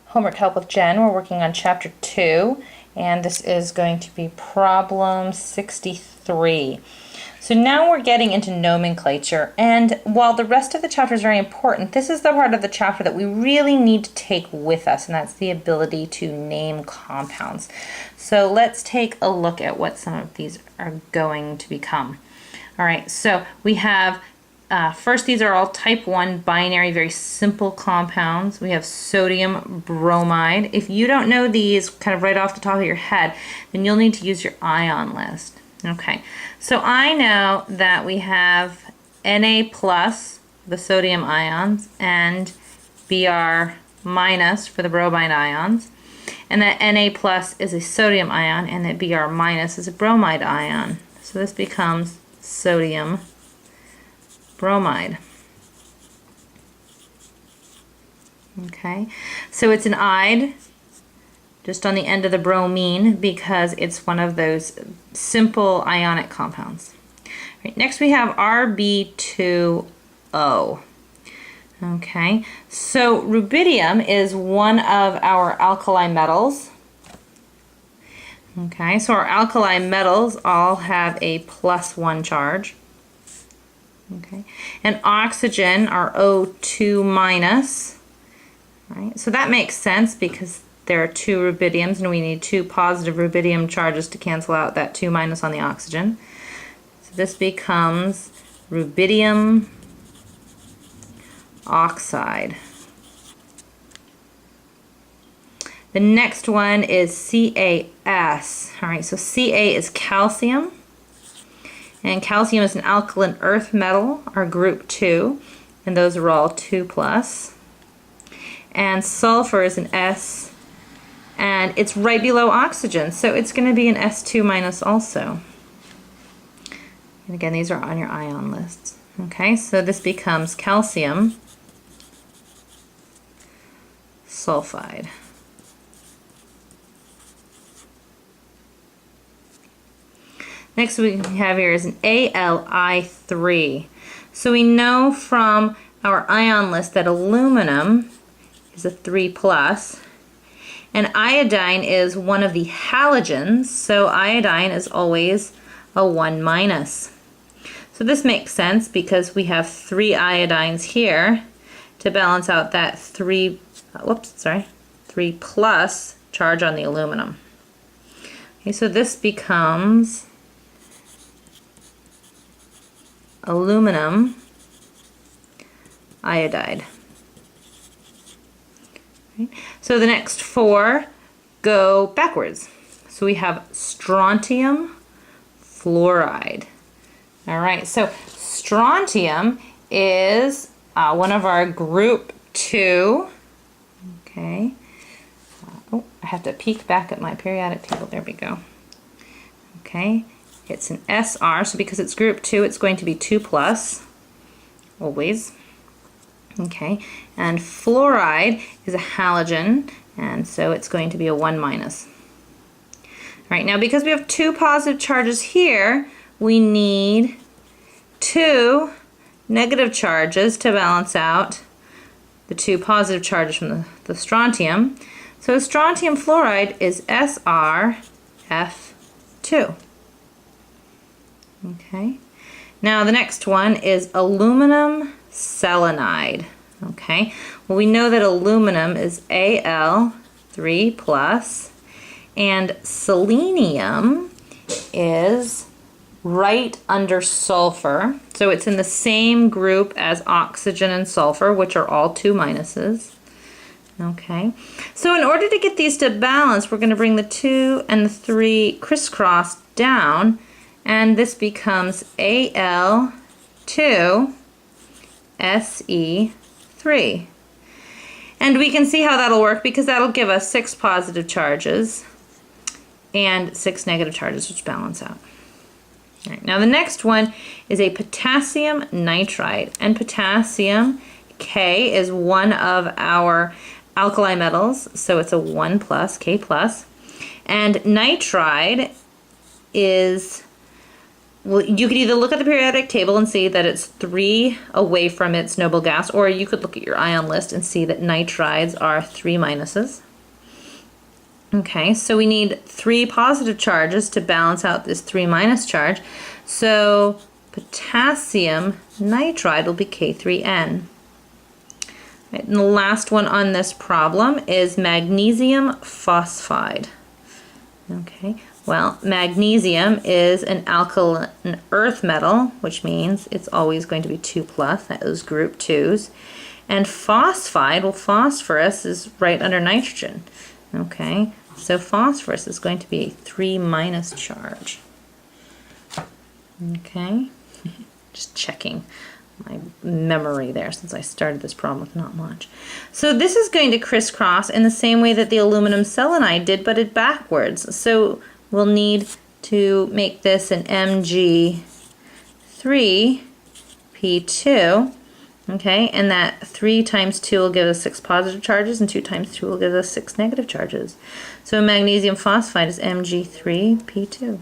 Homework Help with Jen. We're working on Chapter 2, and this is going to be problem 63. So now we're getting into nomenclature, and while the rest of the chapter is very important, this is the part of the chapter that we really need to take with us, and that's the ability to name compounds. So let's take a look at what some of these are going to become. All right, so we have first, these are all type 1 binary, very simple compounds. We have sodium bromide. If you don't know these kind of right off the top of your head, then you'll need to use your ion list. Okay, so I know that we have Na plus, the sodium ions, and Br minus for the bromide ions, and that Na plus is a sodium ion, and that Br minus is a bromide ion. So this becomes sodium bromide. Okay, so it's an "ide" just on the end of the bromine because it's one of those simple ionic compounds. Right, next we have Rb2O. Okay, so rubidium is one of our alkali metals. Okay, so our alkali metals all have a +1 charge. Okay, and oxygen, our O2 minus, right? So that makes sense because there are two rubidiums and we need two positive rubidium charges to cancel out that 2 minus on the oxygen. So this becomes rubidium oxide. The next one is CaS. All right, so Ca is calcium. And calcium is an alkaline earth metal, our group 2, and those are all 2+. And sulfur is an S, and it's right below oxygen, so it's going to be an S2 minus also. And again, these are on your ion lists. Okay, so this becomes calcium sulfide. Next we have here is an Ali3. So we know from our ion list that aluminum is a 3+, and iodine is one of the halogens, so iodine is always a 1-. So this makes sense because we have 3 iodines here to balance out that 3+ charge on the aluminum. Okay, so this becomes aluminum iodide. Right. So the next 4 go backwards. So we have strontium fluoride. All right, so strontium is one of our group 2. Okay. Oh, I have to peek back at my periodic table. There we go. Okay. It's an Sr, so because it's group 2, it's going to be 2+, always. Okay, and fluoride is a halogen, and so it's going to be a 1-. All right, now because we have 2 positive charges here, we need 2 negative charges to balance out the 2 positive charges from the strontium. So strontium fluoride is SrF2. Okay, now the next one is aluminum selenide. Okay, well we know that aluminum is Al3+, and selenium is right under sulfur, so it's in the same group as oxygen and sulfur, which are all 2-. Okay, so in order to get these to balance, we're going to bring the 2 and the 3 crisscross down, and this becomes Al2Se3. And we can see how that'll work because that'll give us 6 positive charges and 6 negative charges, which balance out. All right, now the next one is a potassium nitride, and potassium, K, is one of our alkali metals, so it's a 1+, K+, and nitride is well, you could either look at the periodic table and see that it's 3 away from its noble gas, or you could look at your ion list and see that nitrides are 3 minuses. Okay, so we need 3 positive charges to balance out this 3 minus charge. So potassium nitride will be K3N. Right, and the last one on this problem is magnesium phosphide. Okay, well, magnesium is an alkaline earth metal, which means it's always going to be 2+, that is group 2s. And phosphide, well, phosphorus is right under nitrogen. Okay, so phosphorus is going to be a 3 minus charge. Okay, just checking my memory there since I started this problem with not much. So this is going to crisscross in the same way that the aluminum selenide did, but it backwards. So we'll need to make this an Mg3P2, okay, and that 3 times 2 will give us 6 positive charges, and 2 times 2 will give us 6 negative charges. So magnesium phosphide is Mg3P2.